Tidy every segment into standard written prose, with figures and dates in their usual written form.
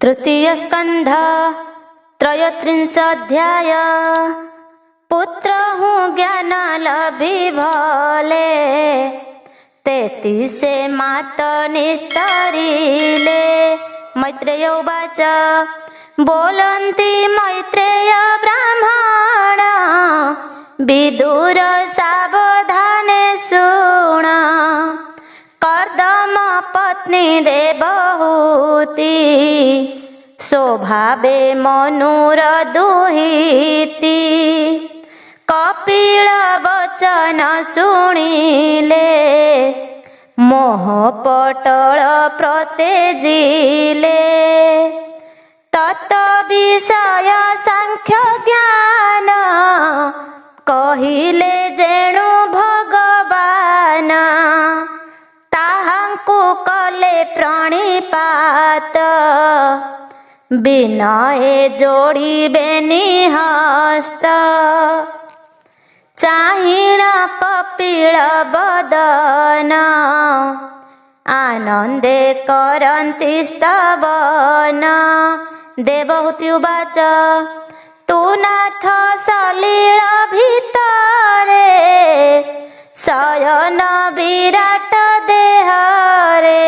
तृतीय स्कंध 33 अध्याय। पुत्र हूँ ज्ञान लभी भले, 33 मात निष्ठरिले। मैत्रेय उवाच बोलन्ति मैत्रेय ब्राह्मण, विदुर सावधाने शृण। कर्दम पत्नी देवहूति, स्वभावे मनुर दुहिति। कपिल वचन शुणिले, मोह पटल प्रतेजिले। तत् विषय सांख्य ज्ञान, कहिले जेणु भगवान। ताहांकु कले प्रणिपात, विनये जोड़िबे निहस्त। चाहिण कपिल बदन, आनंदे करन्ति स्तवन। देवहूति उवाच तु नाथ सलील भितरे, शयन विराट देहरे।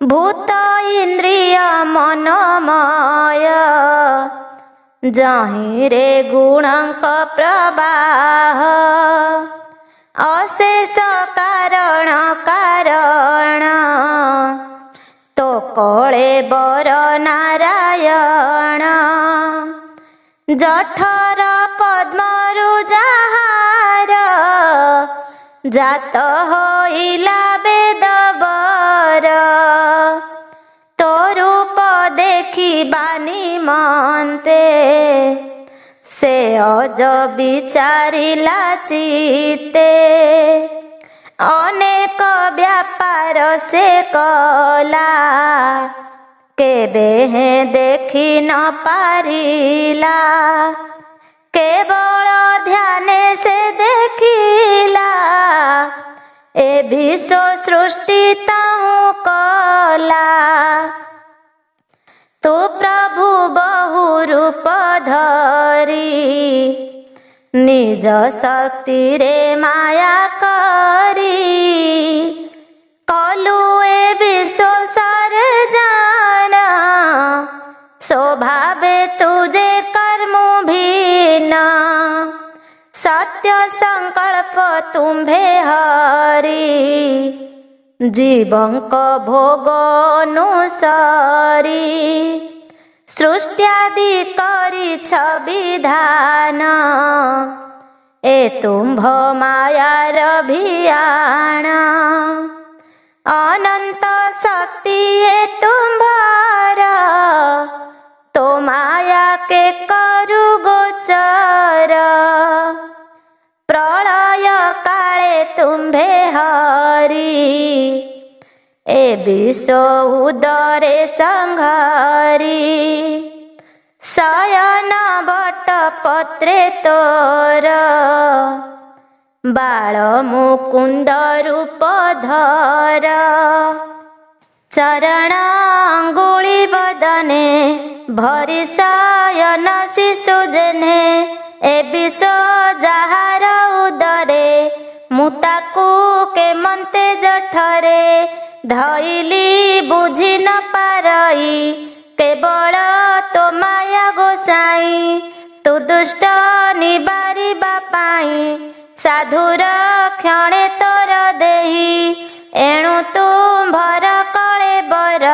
भूत इंद्रिय मनमय, जहीं रे गुणंक प्रवाह। अशेष कारण कारण, तो कळे बर नारायण। जठर पद्मरु जाहार, जात होइला बेदबर। तो रूप देखी बानी मन्ते, से अज विचारिला चिते। अनेक व्यापार से कला, केबे हे देखी न पारिला। केवल ध्याने से देखिला, ए विश्व सृष्टि ताहू कला। तू प्रभु बहु रूप धरी, निज शक्ति रे माया करी। कलु ए विश्व सारे जाना, स्वभावे तुझे कर्म भिन्न। सत्य संकल्प तुम्भे हरि, जीवंक भोग अनुसारी। सृष्ट्यादि करिछ विधान, ए तुम्भ मायार अभियान। अनंत शक्ति ए तुम्हार, तो माया के करु गोचर। प्रलय काले तुम्भे हरि, ए विश्व उदरे संहारी। शयन बट पत्रे तोर, बाल मुकुंद रूप धर। चरण अंगुली बदने, भरि शयन शिशु जेने। ए विश्व जाहार उदरे, मुताकू के मन्ते जठरे। धइली बुझी न पारई, केवल तो माया गोसाई। तू दुष्ट निबारिबा पाई, साधुर क्षणे तोर देही। एणु तुम्भर कळे बर,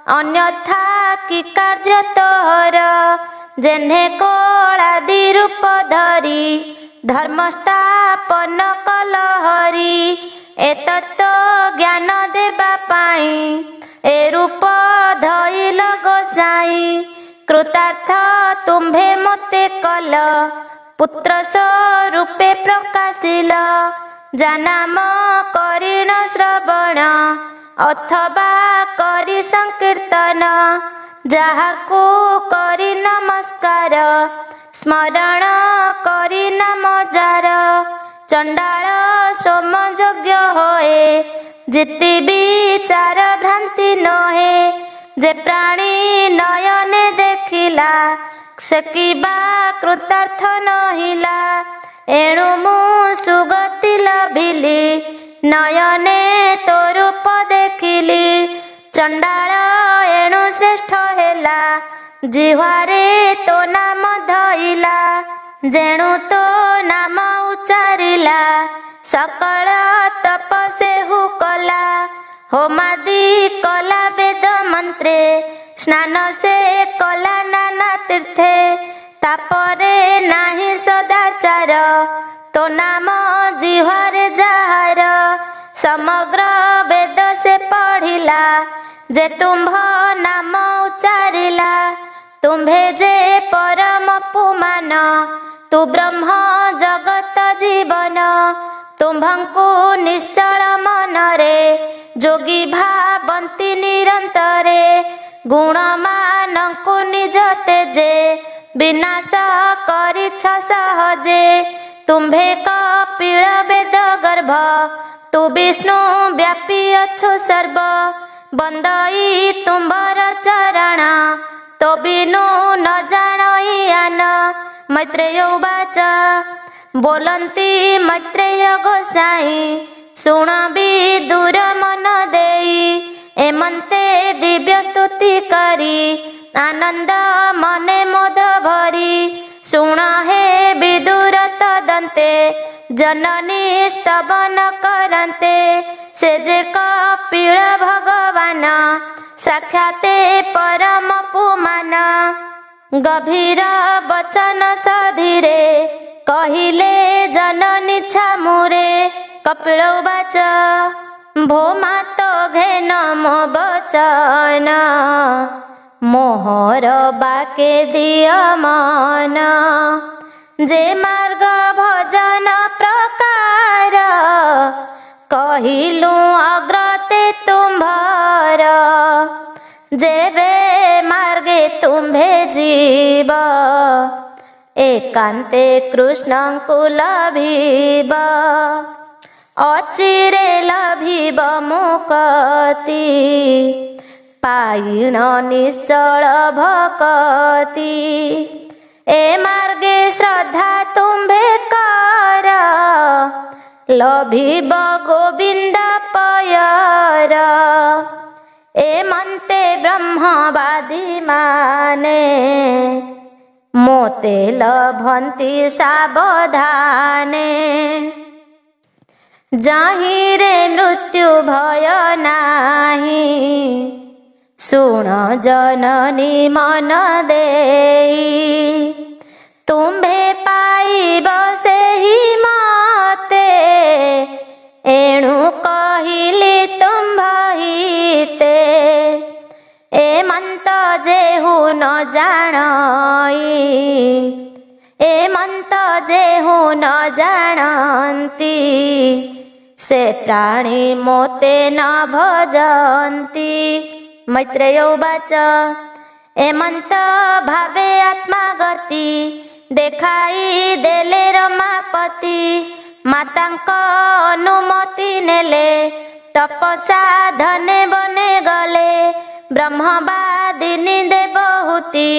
अन्यथा कि कार्य तोहर। जेन्हे कलादि रूप धरी, धर्म स्थापन कल हरि। ए तत्व ज्ञान देबा पाई, ए रूप धइल गोसाई। कृतार्थ तुम्भे मते कल, पुत्र स्वरूपे प्रकाशिल। जानाम करिण श्रवण, अथवा करि संकीर्तन। जाहाकू करि नमस्कार, स्मरण करि नाम जार। चंडाल सोम यज्ञ होए, जिति विचार भ्रांति नहे। जे प्राणी नयने देखिला से किबा कृतार्थ नहिला। एणु मु सुगति लभिली नयने तो रूप देखिली। चंडाळ एणु श्रेष्ठ हेला जिह्वारे तो नाम धइला। जेणु तो नाम उच्चारिला सकल तपसे हु कला। होमादि कला वेद मंत्रे स्नान से कला नाना तीर्थे। तापरे नाही सदाचार तो नाम जिह्वारे जाहार। समग्र वेद से पढ़िला जे तुम्भ नाम उच्चारिला। तुम्भे जे परम पुमान तु ब्रह्म जगत जीवन। तुम्भंकु निश्चल मनरे जोगी भावन्ति निरंतरे। गुणमानंकु निज तेजे विनाश करिछ सहजे। तुम्भे कपिल वेद गर्भ तु विष्णु व्यापी अछु सर्व। बंदई तुम्भर चरण तो बिनु न जानई आन। मैत्रेय उवाच बोलंती मैत्रेय गोसाई शुण विदुर मन देई। एमंते दिव्य स्तुति करी आनंद मने मोद भरी। शुण हे विदुर तदंते जननी स्तवन करन्ते। से जे कपिल भगवान साक्षाते परम पुमान। गभीर वचन सधीरे कहिले जननी छामुरे। कपिल उवाच भो मातो घेन मो वचन। मोहर बाके दिय मन। जे मार्ग भजन प्रकार कहिलु अग्रते तुम्भर। जेबे मार्गे तुम्भे जीव एकांते कृष्णंकु लभिब। अचिरे लभिब मुक्ति पाइण निश्चल भक्ति। ए मार्गे श्रद्धा तुम्भे कर लभिब गोविंद पयर। ए मन्ते ब्रह्मवादी माने मोते लभन्ति सावधाने। जाहिरे मृत्यु भय नाही शुण जननी मन देई। तुम्भे पाइब सेहि मते एणु कहिली तुम्भ हिते। ए मंत जेहु न जानई ए मंत जेहु न जानती। से प्राणी मोते न भजन्ति। मैत्रेय उवाच एमंत भावे आत्मा गति देखाई देले रमापति। मातांक अनुमति नेले तपसा धने बने गले। ब्रह्मवादिनी देवहूति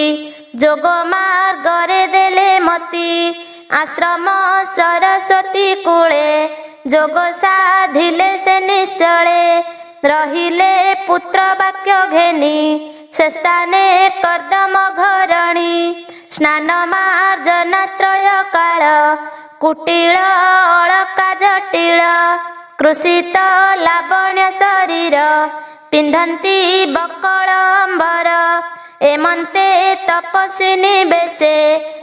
जोग मार्गरे देले मति। आश्रम सरस्वती कूले जोग साधिले से निश्चले। रहिले पुत्र वाक्य घेनी से स्थाने कर्दम घरणी। स्नान मार्जन त्रय काल कुटिल अलका जटिल। कृषित लावण्य शरीर पिंधन्ति बकल अंबर। एमंते तपस्विनी बेसे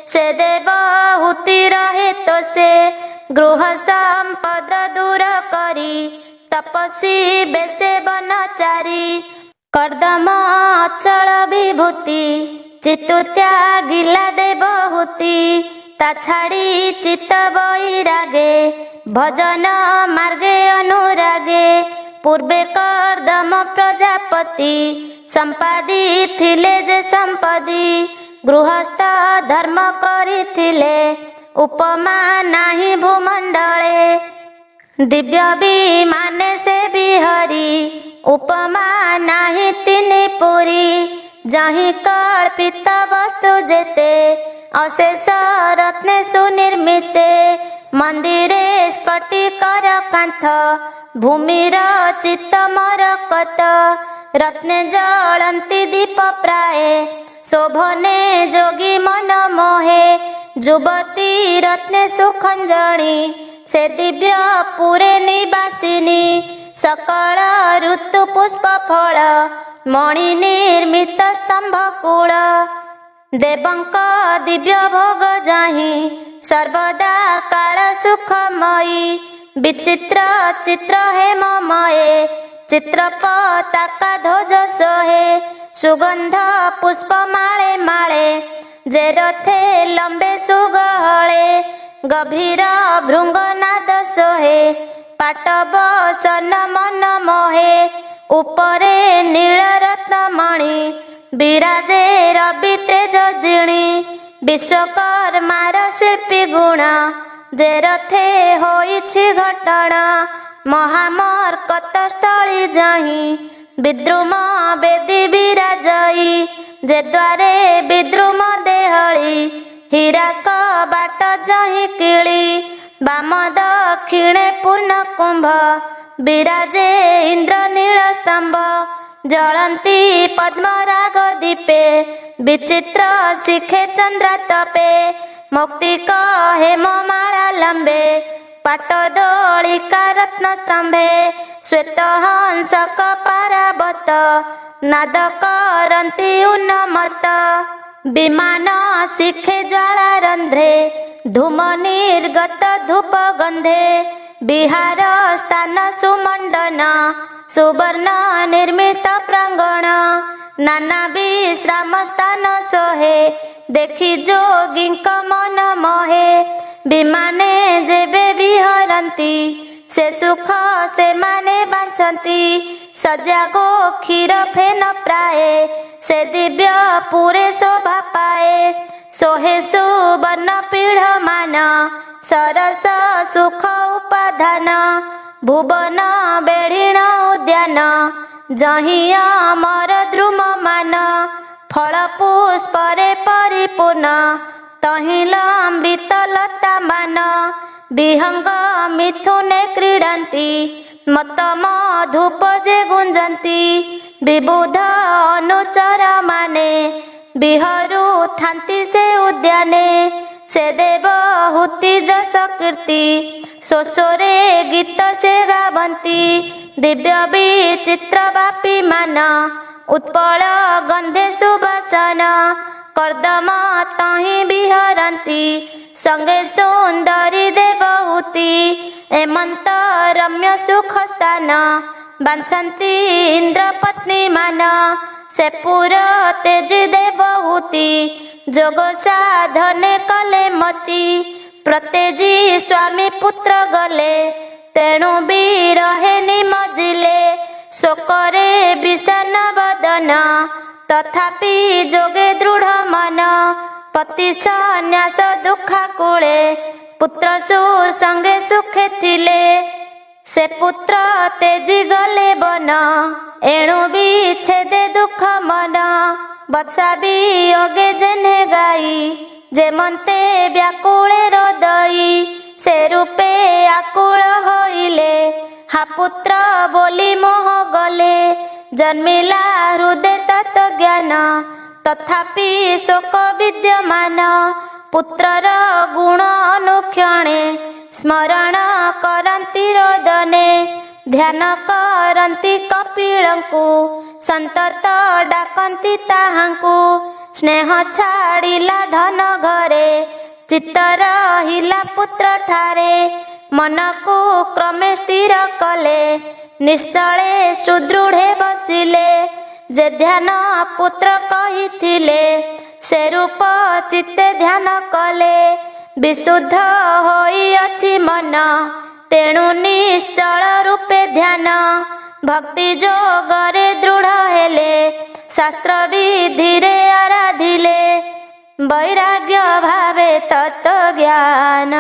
से देवहूति रहे तो से। गृह संपद दूर करी तपस्वी बेसे बनचारी। कर्दम अचल विभूति चित्तु त्यागिला देवहूति। ता छाड़ी चित्त बैरागे भजन मार्गे अनुरागे। पूर्वे कर्दम प्रजापति संपादी थिले जे संपदी। गृहस्थ धर्म करिथिले उपमा नाही भूमंडले। दिव्य विमाने से बिहरी उपमा नाही तिनि ପୁରୀ ଯାହିଁ କଳ୍ପିତ ବସ୍ତୁ ଯେତେ ଅଶେଷ ରତ୍ନେ ସୁନିର୍ମିତେ ମନ୍ଦିରେ ସ୍ଫଟିକର କାନ୍ଥ ଭୂମିର ଚିତ୍ତ ମରକତ ରତ୍ନେ ଜଳନ୍ତି ଦୀପ ପ୍ରାୟ ଶୋଭନେ ଯୋଗୀ ମନ ମୋହେ ଯୁବତୀ ରତ୍ନେ ସୁଖଞ୍ଜଣି ସେ ଦିବ୍ୟ ପୁରେ ନିବାସିନୀ ସକଳ ଋତୁ ପୁଷ୍ପ ଫଳ ମଣି ନିର୍ମିତ ସ୍ତମ୍ଭ କୂଳ ଦେବଙ୍କ ଦିବ୍ୟ ଭୋଗ ଯାହିଁ ସର୍ବଦା କାଳ ସୁଖମୟୀ ବିଚିତ୍ର ଚିତ୍ର ହେମମୟେ ଚିତ୍ର ପତାକା ଧ୍ୱଜ ଶୋହେ ସୁଗନ୍ଧ ପୁଷ୍ପ ମାଳେ ମାଳେ ଯେ ରଥେ ଲମ୍ବେ ସୁଗହଳେ ଗଭୀର ଭୃଙ୍ଗନାଦ ଶୋହେ ପାଟବ ସନ ମନ ମୋହେ ଉପରେ ନୀଳ ରତ୍ନମଣି ବିରାଜେ ରବି ତେଜ ଜିଣି ବିଶ୍ୱକର୍ମାର ଶିଳ୍ପୀ ଗୁଣ ଯେ ରଥେ ହୋଇଛି ଘଟଣା ମହାମର୍କତ ସ୍ଥଳୀ ଯାହିଁ ବିଦ୍ରୁମ ବେଦୀ ବିରାଜଇ ଯେ ଦ୍ୱାରେ ବିଦ୍ରୁମ ଦେହଳି ହୀରାକ ବାଟ ଯାହିଁ କିଳି ବାମ ଦକ୍ଷିଣେ ପୂର୍ଣ୍ଣ କୁମ୍ଭ ବିରାଜେ ଇନ୍ଦ୍ର ନୀଳ ସ୍ତମ୍ଭ ଜଳନ୍ତି ପଦ୍ମରାଗ ଦୀପେ ବିଚିତ୍ର ଶିଖେ ଚନ୍ଦ୍ର ତପେ ମୌକ୍ତିକ ହେମମାଳା ଲମ୍ବେ ପାଟ ଦୋଳିକା ରତ୍ନ ସ୍ତମ୍ଭେ ଶ୍ଵେତ ହଂସକ ପାରାବତ ନାଦ କରନ୍ତି ଉନ୍ନମତ ବିମାନ ଶିଖେ ଜ୍ୱାଳା ରନ୍ଧ୍ରେ ଧୂମ ନିର୍ଗତ ଧୂପ ଗନ୍ଧେ ବିହାର ସ୍ଥାନ ସୁମଣ୍ଡନ ସୁବର୍ଣ୍ଣ ନିର୍ମିତ ପ୍ରାଙ୍ଗଣ ନାନା ବିଶ୍ରାମ ସ୍ଥାନ ସୋହେ ଦେଖି ଯୋଗୀଙ୍କ ମନ ମୋହେ ବିମାନେ ଯେବେ ବିହରନ୍ତି ସେ ସୁଖ ସେମାନେ ବାଞ୍ଚନ୍ତି ସଜା ଗୋ କ୍ଷୀର ଫେନ ପ୍ରାୟ ସେ ଦିବ୍ୟ ପୁରେ ଶୋଭା ପାଏ ସୋହେ ସୁବର୍ଣ୍ଣ ପୀଢ଼ ମାନ ସରସ ସୁଖ ଉପାଧାନ ଭୁବନ ବେଢ଼ିଣ ଉଦ୍ୟାନ ଯହିଁ ଅମର ଦ୍ରୁମ ମାନ ଫଳ ପୁଷ୍ପରେ ପରିପୂର୍ଣ୍ଣ ତହିଁ ଲମ୍ବିତ ଲତା ମାନ ବିହଙ୍ଗ ମିଥୁନେ କ୍ରୀଡ଼ନ୍ତି ମତ ମଧୁପ ଯେ ଗୁଞ୍ଜନ୍ତି ବିବୁଧ ଅନୁଚର ମାନେ ବିହରୁ ଥାନ୍ତି ସେ ଉଦ୍ୟାନେ ସେ ଦେବହୂତି ଯଶ କୀର୍ତ୍ତି ଶୋଷରେ ଗୀତ ସେ ଗାବନ୍ତି ଦିବ୍ୟ ବିଚିତ୍ର ବାପୀ ମାନ ଉତ୍ପଳ ଗନ୍ଧେ ସୁବାସନ କର୍ଦ୍ଦମ ତହିଁ ବିହରନ୍ତି ସଙ୍ଗେ ସୁନ୍ଦରୀ ଦେବହୂତି ଏମନ୍ତ ରମ୍ୟ ସୁଖ ସ୍ଥାନ ବାଞ୍ଛନ୍ତି ଇନ୍ଦ୍ର ପତ୍ନୀ ମାନ ସେ ପୁର ତେଜୀ ଦେବହୂତି ଯୋଗ ସାଧନେ କଲେ ମତି ପ୍ରତେଜୀ ସ୍ୱାମୀ ପୁତ୍ର ଗଲେ ତେଣୁ ବିରହେ ନିମଜିଲେ ଶୋକରେ ବିଷାନ ବଦନ ତଥାପି ଯୋଗେ ଦୃଢ଼ ମନ ପତି ସନ୍ନ୍ୟାସ ଦୁଃଖା କୂଳେ ପୁତ୍ର ସୁସଙ୍ଗେ ସୁଖେ ଥିଲେ ସେ ପୁତ୍ର ତେଜି ଗଲେ ବନ ଏଣୁ ବିଚ୍ଛେଦେ ଦୁଃଖ ମନ ବତ୍ସା ବିୟୋଗେ ଯେହ୍ନେ ଗାଇ ଯେମନ୍ତେ ବ୍ୟାକୁଳେ ହୃଦୟୀ ସେ ରୂପେ ଆକୁଳ ହୋଇଲେ हा पुत्र बोली मोह गले जन्मिला हृदय तत्ज्ञान तथापि शोक विद्यमान पुत्रर गुण अनुक्षणे स्मरण करन्ति रोदने ध्यान करन्ति कपिलंकु संतत डाकन्ति ताहांकु स्नेह छाड़िला धन घरे चित्त रहिला पुत्र ठारे मन को क्रमे स्थिर कले निश्चले सुदृढ़े बसिले जे ध्यान पुत्र कहिथिले से रूप चित्ते ध्यान कले विशुद्ध होई अछि मन तेणु निश्चल रूपे ध्यान भक्ति जोगरे दृढ़ हेले शास्त्र विधिरे आराधिले वैराग्य भावे तत्व ज्ञान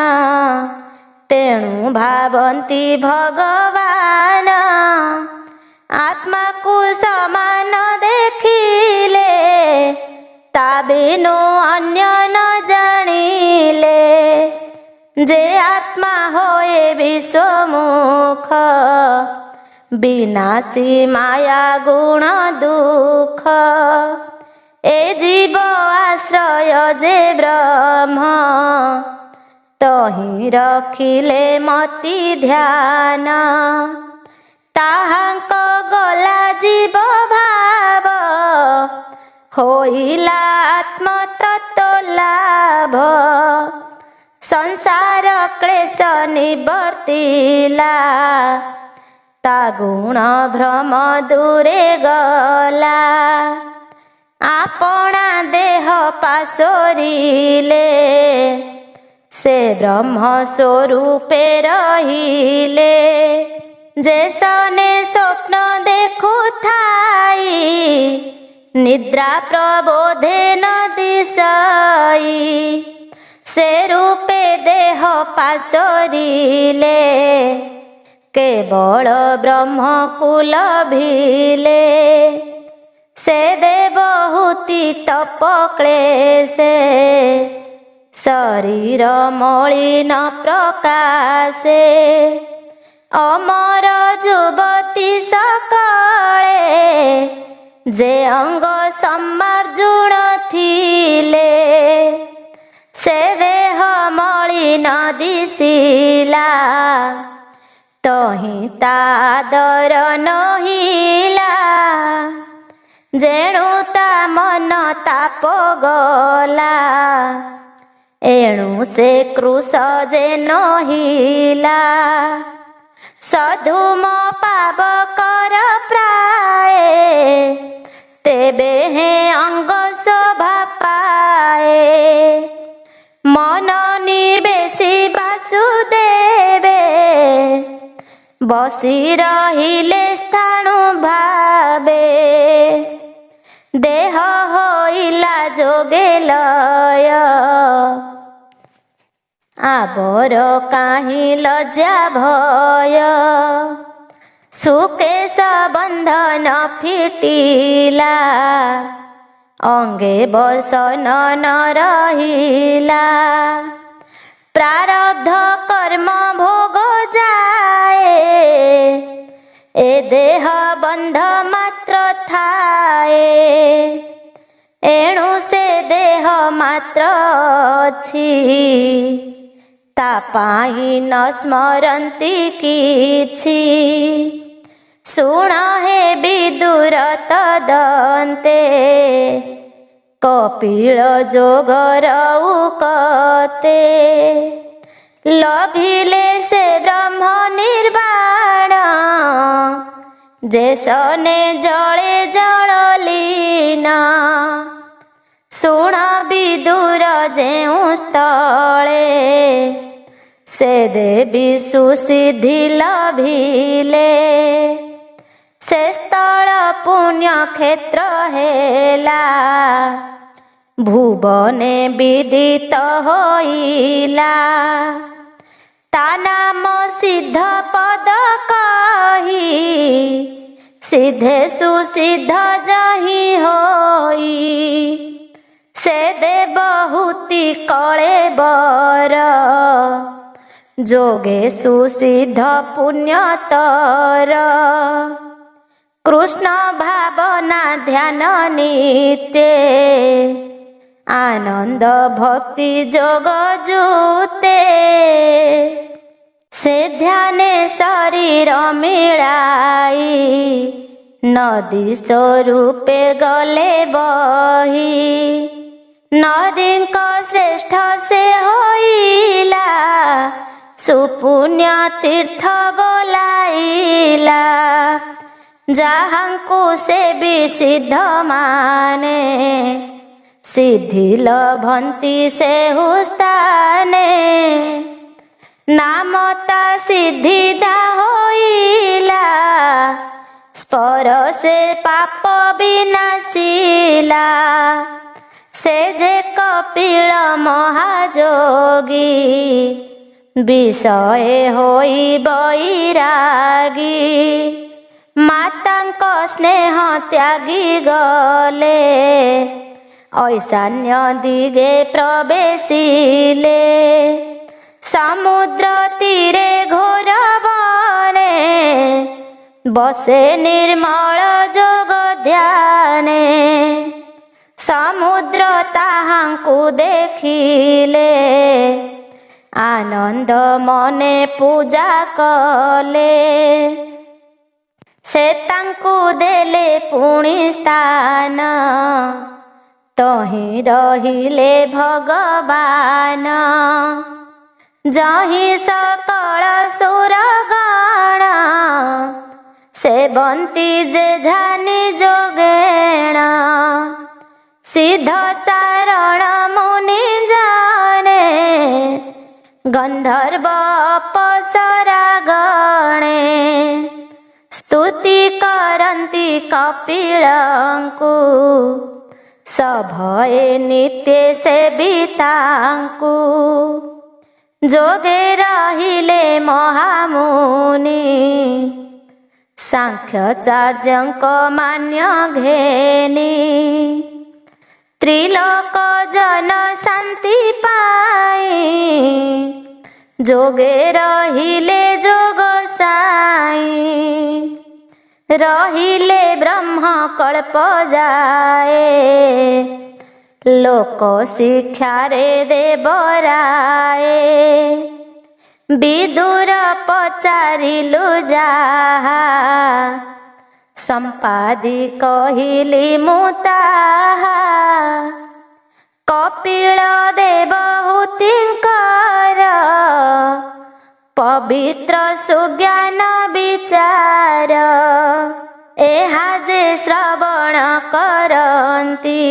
तेणु भावन्ति भगवान आत्मा को समान देखि जे आत्मा होए विश्वमुख विनाशी माया गुण दुख ए जीव आश्रय जे ब्रह्म तहि रखिले मति ध्यान ताहांक गला जीव भाव होइला आत्म तत्व लाभ संसार क्लेश निवर्तिला ता गुण भ्रम दूरे गला आपणा देह पासोरिले से ब्रह्म स्वरूपे रहिले जैसने स्वप्न देखु थाई निद्रा प्रबोधे न दिशाई से रूपे देह पासोरिले केवल ब्रह्म कुल भिले से देवहूति तप क्लेशे शरीर मलिन प्रकाशे अमर युवती सकाळे जे अंग सम्मार्जुन थिले से देह मलिन दिशिला तहि तादर नहिला जेणु ता मन ताप गला एणु से क्रुश जे नहिला सधुम पावकर प्राय तेबे हे अंग शोभा पाए मन निर्वेशी वासुदेवे बसी रहिले स्थाणु भावे देह होइला जोगे लय आबर काहि लज्जा भय सुकेश बंधन फिटिला अंगे बसन न रहिला प्रारब्ध कर्म भोग जाए ए देह बंध मात्र थाए एणु से देह मात्र अछि ता पाई न स्मरन्ति किछि शुण हे विदुर तदन्ते कपिल जोगर उकते लभिले से ब्रह्म निर्वाण जैसने जले जललीन शुण विदुर जेउ स्थले से देवी सुसिद्धि लभिले से स्थल पुण्य क्षेत्र हेला भुवने विदित होइला ता नाम सिद्ध पद कही सिद्धे सुसिद्ध जहि होई से देवहूति कळेबर जोगे सुसिद्ध पुण्यतर कृष्ण भावना ध्यान नित्य आनंद भक्ति जोग जूते से ध्याने शरीर मिलाई नदी स्वरूपे गले बही नदी श्रेष्ठ से होइला सुपुण्य तीर्थ बोलाइला जहाँकु से भी सिद्ध माने सिद्धि लभंती से हुस्ताने नामता सिद्धि दा होइला स्पर से पाप विनाशिला से जे कपिल महाजोगी विषय होई बैरागी मातांक स्नेह त्यागी गले ऐशान्य दिगे प्रवेशिले समुद्र तीरे घोर बने बसे निर्मल जोग ध्याने समुद्र ताहांकु देखिले आनंद मने पूजा कले से तांकु देले पुणी स्थान तहीं रहिले भगवान जहीं सकल सुरगण सेवंती जे झानी जोगेण सिद्ध चारण मुनि जाने गंधर्व अप्सरा गणे स्तुति करन्ति कपिलंकु सभये नित्य सेवितांकु जोगे रहिले महामुनि सांख्याचार्यंक मान्य घेनी त्रिलोक जन शांति पाई जोगे रहिले जोग साई रहिले ब्रह्म कल्प जाए लोक शिक्षा रे देवराए विदुर पचारिलु जाहा संपादी कहिली मुताहा कपिल देवहूतिंकर पवित्र सुज्ञान विचार एहा जे श्रवण करन्ति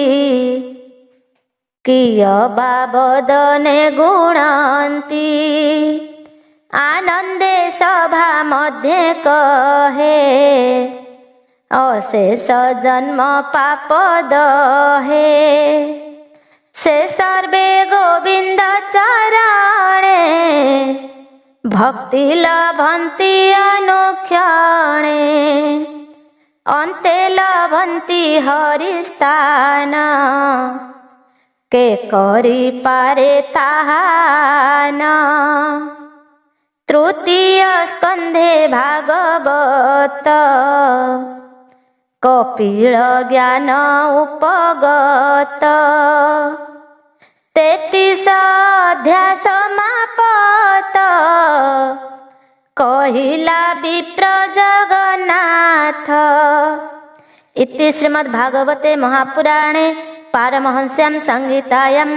किय बाबदने गुणन्ति आनंदे सभा मध्ये कहे अशेष जन्म पाप दहे से सर्वे गोविंद चरणे भक्ति लभन्ति अनुक्षणे अन्ते लभन्ति हरिस्थान के करि पारे ताहान तृतीय स्कंधे भागवत कपिल ज्ञान उपगत 33 अध्याय समापत कहिला विप्र जगन्नाथ। इति श्रीमद्भागवते महापुराणे पारमहंस्यां संहितायां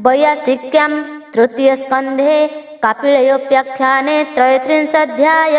82 तृतीय स्कंधे कापिलयोपाख्याने 33 अध्याय।